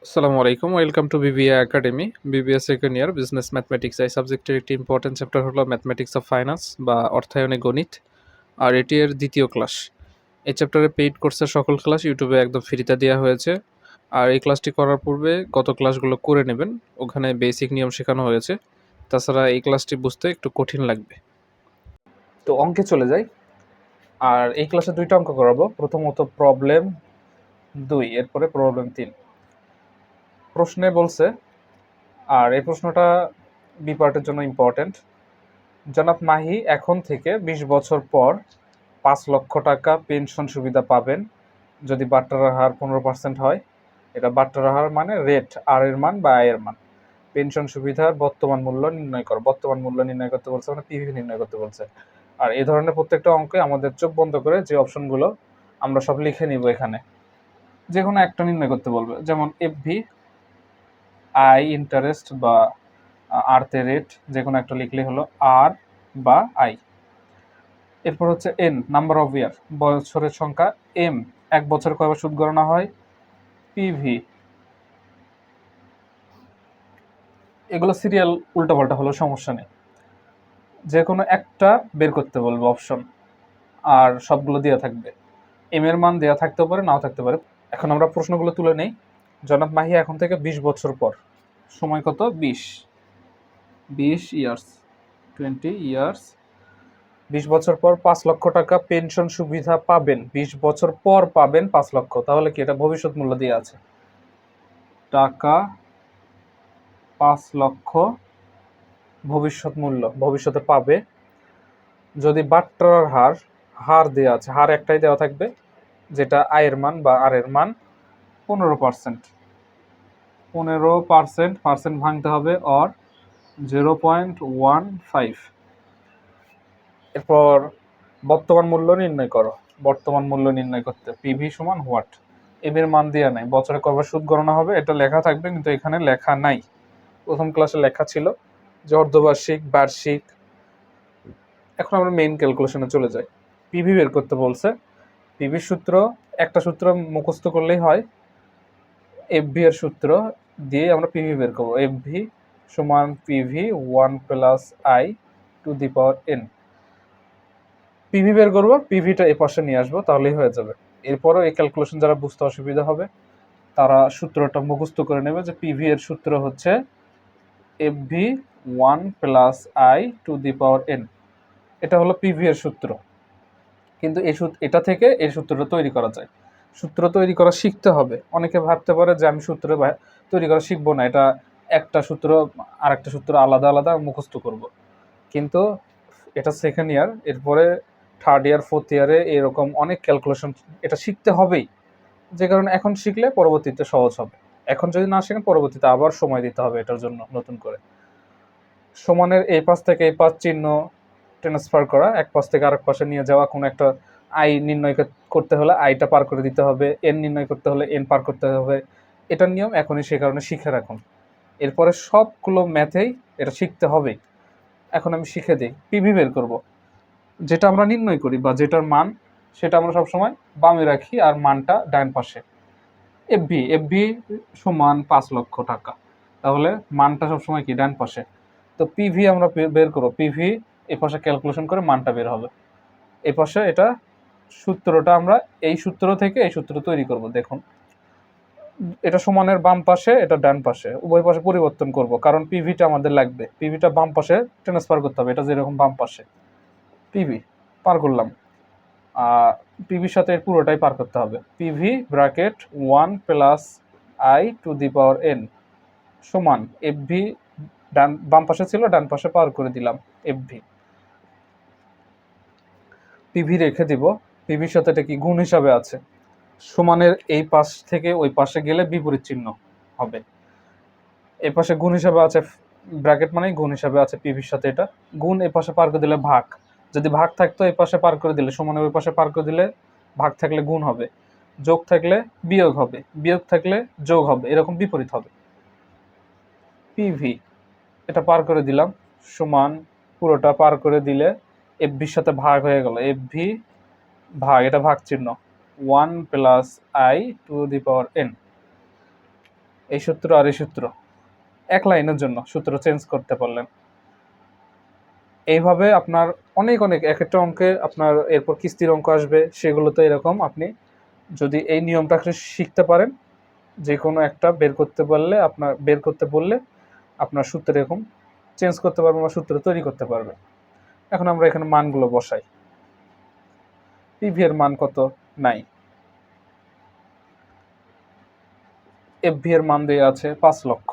আসসালামু আলাইকুম, welcome to BBA academy. BBA second year business mathematics এই সাবজেক্টের একটি ইম্পর্টেন্ট চ্যাপ্টার হলো ম্যাথমেটিক্স অফ ফাইন্যান্স বা অর্থায়নে গণিত। আর এটি এর দ্বিতীয় ক্লাস। এই চ্যাপ্টারে পেইড কোর্সের সকল ক্লাস ইউটিউবে একদম ফ্রিতে দেওয়া হয়েছে। আর এই ক্লাসটি করার পূর্বে গত ক্লাসগুলো করে নেবেন, ওখানে বেসিক নিয়ম শেখানো হয়েছে। তাছাড়া এই ক্লাসটি বুঝতে একটু কঠিন লাগবে। তো অঙ্কে চলে যাই। আর এই ক্লাসে দুইটা অঙ্ক করাবো, প্রথমত প্রবলেম 2, এরপরে প্রবলেম 3। প্রশ্নে বলছে, আর এই প্রশ্নটা বি পার্টের জন্য ইম্পর্টেন্ট। জনাব মাহি এখন থেকে ২০ বছর পর ৫ লক্ষ টাকা পেনশন সুবিধা পাবেন যদি বাট্টার হার 15% হয়। এটা বাট্টার হার মানে রেট, আর এর মান বা আয়ের মান। পেনশন সুবিধার বর্তমান মূল্য নির্ণয় করো। বর্তমান মূল্য নির্ণয় করতে বলছে মানে পিভি নির্ণয় করতে বলছে। আর এই ধরনের প্রত্যেকটা অঙ্কে আমাদের চোখ বন্ধ করে যে অপশনগুলো আমরা সব লিখে নিব এখানে, যে কোনো একটা নির্ণয় করতে বলবে। যেমন এফভি, আই ইন্টারেস্ট বা আর্থে রেট, যে কোনো একটা লিখলে হলো আর বা আই। এরপর হচ্ছে এন, নাম্বার অফ ইয়ার, বছরের সংখ্যা। এম, এক বছর কয়বার সুদ গণনা হয়। পিভি, এগুলো সিরিয়াল উল্টাপাল্টা হলো সমস্যা নেই, যে কোনো একটা বের করতে বলবো অপশন, আর সবগুলো দেওয়া থাকবে। এম এর মান দেওয়া থাকতে পারে, নাও থাকতে পারে। এখন আমরা প্রশ্নগুলো তুলে নেই। জনাব মাহি এখন থেকে ২০ বছর পর, সময় কত? ২০ ইয়ার্স, 20 ইয়ার্স। ২০ বছর পর ৫ লক্ষ টাকা পেনশন সুবিধা পাবেন। ২০ বছর পর পাবেন ৫ লক্ষ, তাহলে কি এটা ভবিষ্যৎ মূল্য দিয়ে আছে। টাকা ৫ লক্ষ ভবিষ্যৎ মূল্য, ভবিষ্যতে পাবে যদি বাট্টার হার, হার দেওয়া আছে, হার একটাই দেওয়া থাকবে, যেটা আয়ের মান বা আর এর মান 15%। 15%, পার্সেন্ট ভাঙতে হবে, অর 0.15। এরপর বর্তমান মূল্য নির্ণয় করো। বর্তমান মূল্য নির্ণয় করতে পিভি সমান হোয়াট। এম এর মান দেওয়া নাই, বছরে কয়বার সুদ গণনা হবে এটা লেখা থাকবে, কিন্তু এখানে লেখা নাই। প্রথম ক্লাসে লেখা ছিল যে অর্ধবার্ষিক, বার্ষিক। এখন আমরা মেইন ক্যালকুলেশনে চলে যাই। পিভি বের করতে বলছে। পিভির সূত্র, একটা সূত্র মুখস্থ করলেই হয়। এফভি এর সূত্র দিয়ে আমরা পিভি বের করবো। এফভি সমান PV 1 plus I to the power N. PV বের করবো, পিভিটা এ পাশে নিয়ে আসবো, তাহলেই হয়ে যাবে। এরপরও এই ক্যালকুলেশন যারা বুঝতে অসুবিধা হবে তারা সূত্রটা মুখস্থ করে নেবে, যে পিভি এর সূত্র হচ্ছে FV 1 plus I to the power N. এটা হলো পিভি এর সূত্র। কিন্তু এটা থেকে এই সূত্রটা তৈরি করা যায়। সূত্র তৈরি করা শিখতে হবে। অনেকে ভাবতে পারে যে আমি সূত্র তৈরি করা শিখবো না, এটা একটা সূত্র আর একটা সূত্র আলাদা আলাদা মুখস্থ করব। কিন্তু এটা সেকেন্ড ইয়ার, এরপরে থার্ড ইয়ার, ফোর্থ ইয়ারে এরকম অনেক ক্যালকুলেশন এটা শিখতে হবেই। যে কারণে এখন শিখলে পরবর্তীতে সহজ হবে। এখন যদি না শেখেন পরবর্তীতে আবার সময় দিতে হবে এটার জন্য নতুন করে। সমানের এই পাশ থেকে এই পাশ চিহ্ন ট্রান্সফার করা, এক পাশ থেকে আরেক পাশে নিয়ে যাওয়া। কোনো একটা আই নির্ণয় করতে হলে আইটা পার করে দিতে হবে, এন নির্ণয় করতে হলে এন পার করতে হবে। এটার নিয়ম এখনই সে কারণে শিখে রাখুন। এরপরে সবগুলো ম্যাথেই এটা শিখতে হবে। এখন আমি শিখে দিই। পিভি বের করব, যেটা আমরা নির্ণয় করি বা যেটার মান, সেটা আমরা সবসময় বামে রাখি আর মানটা ডান পাশে। এফভি, এফভি সমান ৫ লক্ষ টাকা, তাহলে মানটা সবসময় কি ডান পাশে। তো পিভি আমরা বের করবো। পিভি এ পাশে ক্যালকুলেশন করে মানটা বের হবে। এ পাশে এটা সূত্রটা আমরা এই সূত্র থেকে এই সূত্র তৈরি করব। দেখুন, এটা সমানের বাম পাশে, এটা ডান পাশে, উভয় পাশে পরিবর্তন করব, কারণ পিভিটা আমাদের লাগবে। পিভিটা বাম পাশে ট্রান্সফার করতে হবে, এটা যেরকম বাম পাশে। পিভি পার করলাম, পিভির সাথে পুরোটাই পার করতে হবে। PV bracket 1 plus I to the power N সমান এফভি, ডান বাম পাশে ছিল, ডান পাশে পার করে দিলাম এফভি। পিভি রেখে দিব। পিভির সাথে এটা কি গুণ হিসাবে আছে, সমানের এই পাশ থেকে ওই পাশে গেলে বিপরীত চিহ্ন হবে। এই পাশে গুণ হিসাবে আছে, ব্র্যাকেট মানেই গুণ হিসাবে আছে। পিভির সাথে এটা গুণ, এই পাশে পার করে দিলে ভাগ। যদি ভাগ থাকতো এই পাশে পার করে দিলে, সমানের ওই পাশে পার করে দিলে ভাগ থাকলে গুণ হবে, যোগ থাকলে বিয়োগ হবে, বিয়োগ থাকলে যোগ হবে, এরকম বিপরীত হবে। পিভি এটা পার করে দিলাম, সমান পুরোটা পার করে দিলে এফভির সাথে ভাগ হয়ে গেল। এফভি ভাগ, এটা ভাগ চিহ্ন, 1 plus I to the power N. এই সূত্র আর এই সূত্র, এক লাইনের জন্য সূত্র চেঞ্জ করতে পারলেন। এইভাবে আপনার অনেক অনেক এক একটা অঙ্কে আপনার এরপর কিস্তির অঙ্ক আসবে, সেগুলোতে এরকম আপনি যদি এই নিয়মটা শিখতে পারেন, যে কোনো একটা বের করতে বললে আপনার সূত্র এরকম চেঞ্জ করতে পারবেন বা সূত্র তৈরি করতে পারবেন। এখন আমরা এখানে মানগুলো বসাই। পিভি এর মান কত? নাই। এফভি এর মান দেওয়া আছে 5 লক্ষ।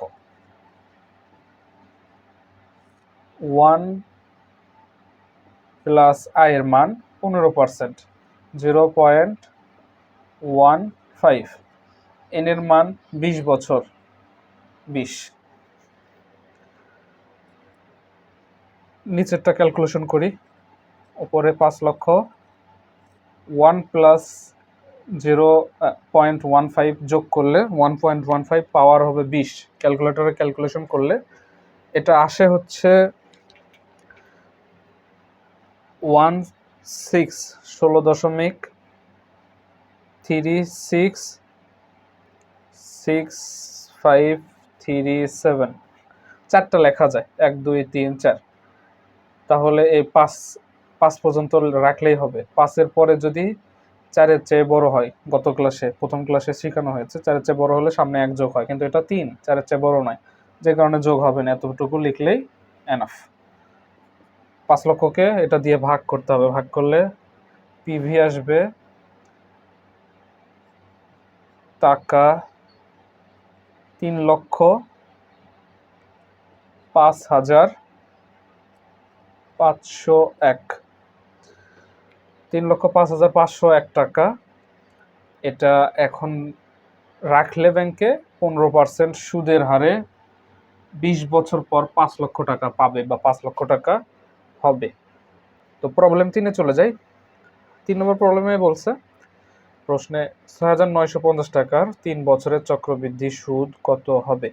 1 প্লাস আই এর মান 15%, 0.15। এন এর মান 20 বছর, 20। নিচেরটা ক্যালকুলেশন করি। উপরে 5 লক্ষ, 1 প্লাস 0.15 যোগ করলে 1.15 পাওয়ার হবে 20। ক্যালকুলেটরে ক্যালকুলেশন করলে এটা আসে হচ্ছে 16.366537। চারটা লেখা যায়, 1 2 3 4। তাহলে এই 5 পর্যন্ত রাখলেই হবে। 5-এর পরে যদি 4-এর চেয়ে বড় হয়, গত ক্লাসে প্রথম ক্লাসে শেখানো হয়েছে 4-এর চেয়ে বড় হলে সামনে 1 যোগ হয়, কিন্তু এটা 3, 4-এর চেয়ে বড় নয়, যে কারণে যোগ হবে না। এতটুকু লিখলেই এনাফ। 5 লক্ষকে এটা দিয়ে ভাগ করতে হবে। ভাগ করলে পিভি আসবে টাকা 3,05,501। 3,05,501 টাকা। এটা এখন রাখলে ব্যাংকে 15% সুদের হারে 20 বছর পর 5 লক্ষ টাকা পাবে বা 5 লক্ষ টাকা হবে। তো প্রবলেম 3-এ চলে যাই। 3 নম্বর প্রবলেমে বলছে প্রশ্নে 6,950 টাকার 3 বছরের চক্রবৃদ্ধি সুদ কত হবে।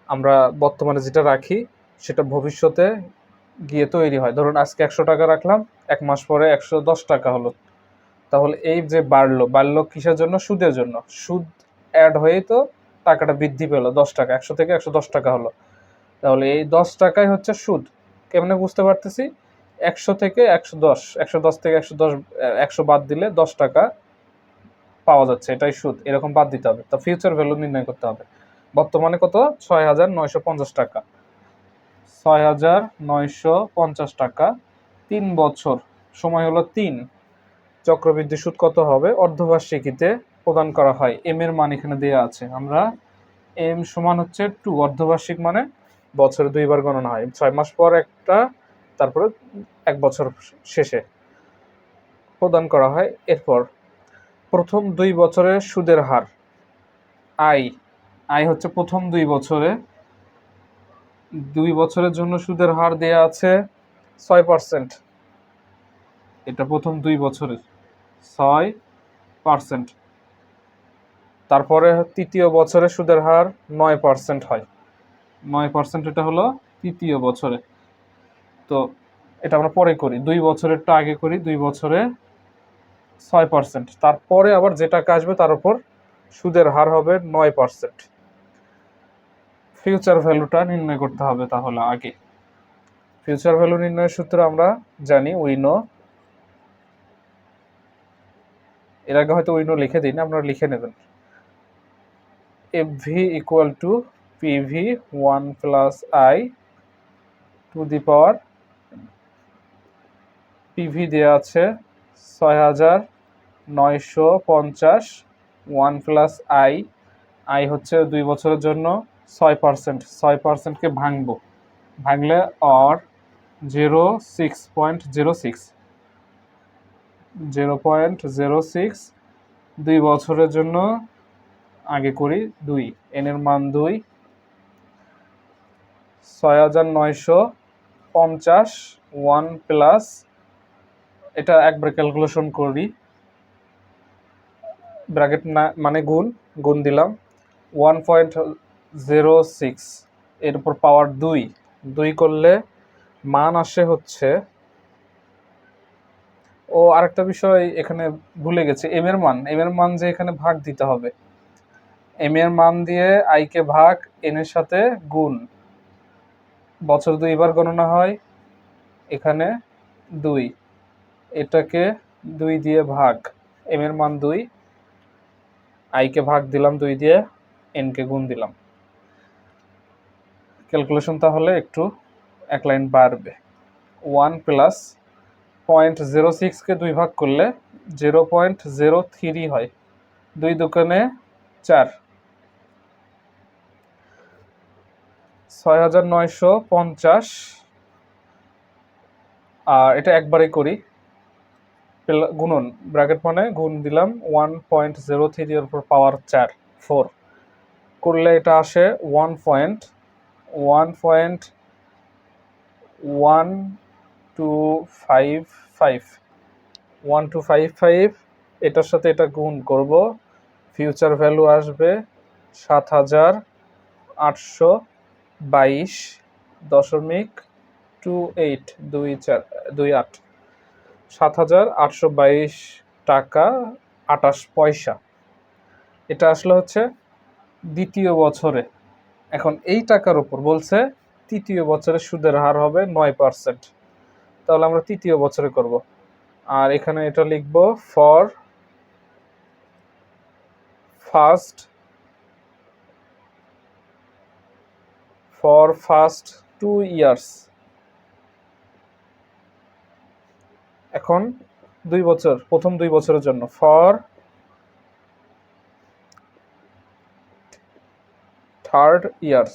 আমরা বর্তমানে যেটা রাখি সেটা ভবিষ্যতে গিয়ে তৈরি হয়। ধরুন আজকে 100 টাকা রাখলাম, 1 মাস পরে 110 টাকা হলো। তাহলে এই যে বাড়লো কিসের জন্য? সুদের জন্য। সুদ অ্যাড হয়েই তো টাকাটা বৃদ্ধি পেলো 10 টাকা, 100 থেকে 110 টাকা হলো। তাহলে এই 10 টাকাই হচ্ছে সুদ। কেমনে বুঝতে পারতেছি? 100 থেকে 110, 110 থেকে 100 বাদ দিলে 10 টাকা পাওয়া যাচ্ছে, এটাই সুদ। এরকম বাদ দিতে হবে। তো ফিউচার ভ্যালু নির্ণয় করতে হবে। বর্তমানে কত? 6,950 টাকা। 6,950 টাকা, 3 বছর, সময় হলো 3। চক্রবৃদ্ধি সুদ কত হবে? অর্ধবার্ষিকীতে প্রদান করা হয়। এম এর মান এখানে দেওয়া আছে। আমরা এম সমান হচ্ছে 2। অর্ধবার্ষিক মানে বছরে 2 বার গণনা হয়। 6 মাস পর একটা, তারপরে 1 বছর শেষে প্রদান করা হয়। এরপর প্রথম 2 বছরের সুদের হার আই হচ্ছে প্রথম 2 বছরে, 2 বছরের জন্য সুদের হার দেয়া আছে 6%। এটা প্রথম 2 বছরের 6%। তারপরে তৃতীয় বছরে সুদের হার 9% হয়। 9% এটা হলো তৃতীয় বছরে। তো এটা আমরা পরে করি, 2 বছরেরটা আগে করি। 2 বছরে 6%, তারপরে আবার যে টাকা আসবে তার উপর সুদের হার হবে 9%। ফিউচার ভ্যালুটা নির্ণয় করতে হবে। তাহলে আগে ফিউচার ভ্যালু নির্ণয়ের সূত্র আমরা জানি, উইনো। এর আগে হয়তো উইনো লিখে দিই না, আপনারা লিখে নেবেন। FV equal to PV 1 plus I to the power, PV দেওয়া আছে 6,950, 1 প্লাস আই হচ্ছে 2 বছরের জন্য 6%। 6%কে ভাঙলে অর 0.06, 2 বছরের জন্য আগে করি 2, এন এর মান 2। 6,950, 1 প্লাস, এটা একবার ক্যালকুলেশন করি, ব্র্যাকেট না মানে গুণ দিলাম 1.06, এর উপর পাওয়ার 2 করলে মান আসে হচ্ছে, ও আরেকটা বিষয় এখানে ভুলে গেছে, এম এর মান যে এখানে ভাগ দিতে হবে। এম এর মান দিয়ে আই কে ভাগ এন এর সাথে গুণ, বছর 2 বার গণনা হয়, এখানে 2, এটাকে 2 দিয়ে ভাগ, এম এর মান 2, আই কে ভাগ দিলাম 2 দিয়ে, এন কে গুণ দিলাম। ক্যালকুলেশন তাহলে একটু এক লাইন বাড়বে। 1 প্লাস 0.06 কে 2 ভাগ করলে 0.03 হয়, 2 দোকানে 4, 6950। আর এটা একবারে করি, গুণন ব্র্যাকেট মানে গুণ দিলাম 1.03 এর উপর পাওয়ার 4 করলে এটা আসে 1.1255 এটার সাথে এটা গুণ করব, ফিউচার ভ্যালু আসবে 7828.28 7822 টাকা 28 পয়সা। এটা আসলে হচ্ছে দ্বিতীয় বছরে। এখন এই টাকার উপর বলছে তৃতীয় বছরে সুদের হার হবে 9%, তাহলে আমরা তৃতীয় বছরে করব। আর এখানে এটা লিখব ফর ফার্স্ট 2 ইয়ার্স। এখন 2 বছর, প্রথম 2 বছরের জন্য ফর থার্ড ইয়ার্স,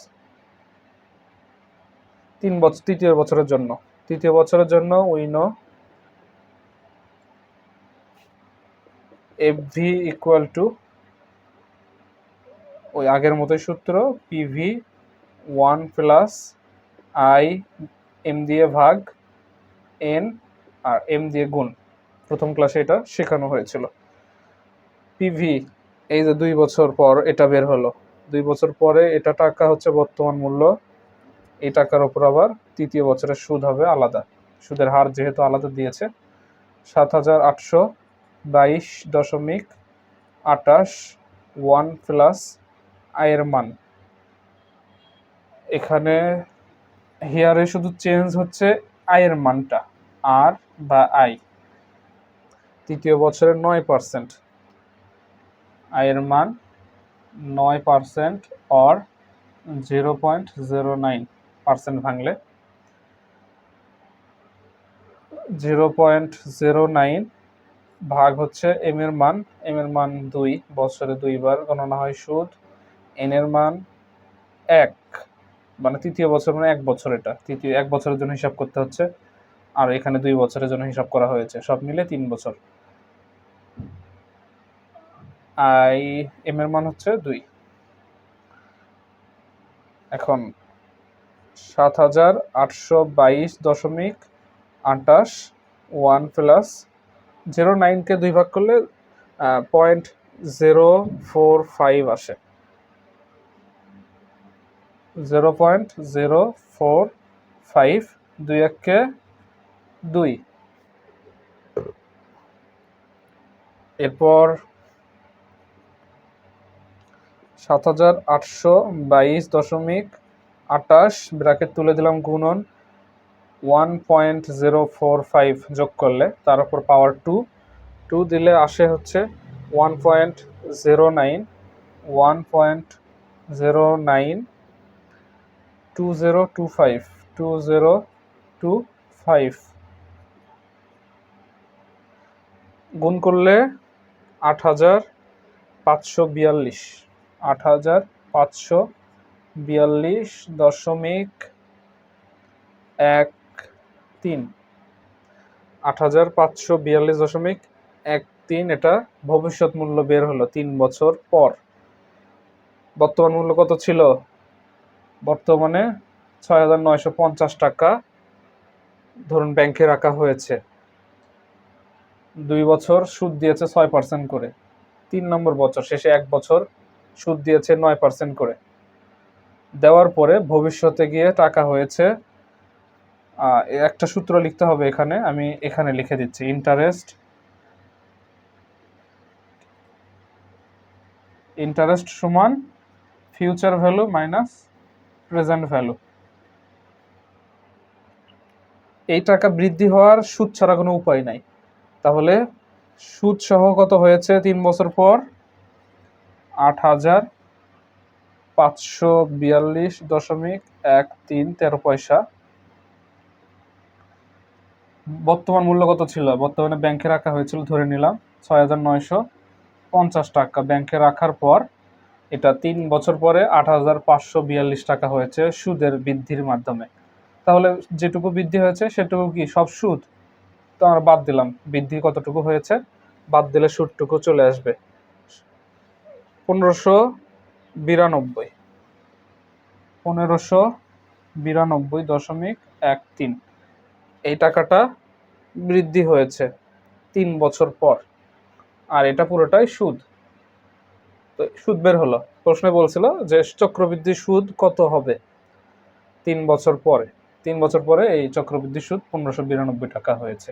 3 বছর, তৃতীয় বছরের জন্য। তৃতীয় বছরের জন্য we know FV equal to ওই আগের মতোই সূত্র, পিভি 1 প্লাস আই এম দিয়ে ভাগ এন আর এম দিয়ে গুণ। প্রথম ক্লাসে এটা শেখানো হয়েছিল। পিভি এই যে 2 বছর পর এটা বের হলো, 2 বছর পরে এটা টাকা হচ্ছে বর্তমান মূল্য, এই টাকার উপর আবার তৃতীয় বছরের সুদ হবে আলাদা, সুদের হার যেহেতু আলাদা দিয়েছে। 7822.28 1 প্লাস আয়ের মান। এখানে হিয়ারে শুধু চেঞ্জ হচ্ছে আয়ের মানটা, আর বা আই। তৃতীয় বছরের 9%, আয়ের মান 9% অর 0.09% ভাঙলে 0.09 ভাগ হচ্ছে এম এর মান, এম এর মান 2, বছরে 2 বার গণনা হয় সুদ, এন এর মান 1, মানে তৃতীয় বছর মানে 1 বছর, এটা তৃতীয় 1 বছরের জন্য হিসাব করতে হচ্ছে, আর এখানে 2 বছরের জন্য হিসাব করা হয়েছে, সব মিলে 3 বছর। আই এম এর মান হচ্ছে 2। এখন 7822.28 1 প্লাস 09 কে 2 ভাগ করলে 0.045 আসে, 0.045, 2 1 2। এরপর 7822.28 ব্র্যাকেট তুলে দিলাম গুণন 1.045 যোগ করলে তার উপর পাওয়ার 2 দিলে আসে হচ্ছে 1.09 2025 গুণ করলে 8542, 8542.13, 8542.13। এটা ভবিষ্যৎ মূল্য বের হলো 3 বছর পর। বর্তমান মূল্য কত ছিল? বর্তমানে 6950 টাকা ধরুন ব্যাংকে রাখা হয়েছে, 2 বছর সুদ দিয়েছে 6% করে, 3 নম্বর বছর শেষে 1 বছর সুদ দিয়েছে 9% করে, দেওয়ার পরে ভবিষ্যতে গিয়ে টাকা হয়েছে, একটা সূত্র লিখতে হবে এখানে, আমি এখানে লিখে দিচ্ছি, ইন্টারেস্ট ইন্টারেস্ট সমান future value minus present value. এই টাকা বৃদ্ধি হওয়ার সুদ ছাড়া কোনো উপায় নাই। তাহলে সুদ সহ কত হয়েছে 3 বছর পর? 8,542.13 বর্তমান মূল্য কত ছিল? বর্তমানে ব্যাংকে রাখা হয়েছিল ধরে নিলাম 6,950 টাকা। ব্যাংকে রাখার পর এটা 3 বছর পরে 8,542 টাকা হয়েছে সুদের বৃদ্ধির মাধ্যমে। তাহলে যেটুকু বৃদ্ধি হয়েছে সেটুকু কি সব সুদ? তো আমরা বাদ দিলাম বৃদ্ধি কতটুকু হয়েছে, বাদ দিলে সুদটুকু চলে আসবে 1592.13। এই টাকাটা বৃদ্ধি হয়েছে 3 বছর পর, আর এটা পুরোটাই সুদ। তো সুদ বের হলো। প্রশ্নে বলছিল যে চক্রবৃদ্ধি সুদ কত হবে 3 বছর পরে। 3 বছর পরে এই চক্রবৃদ্ধি সুদ 1592 টাকা হয়েছে।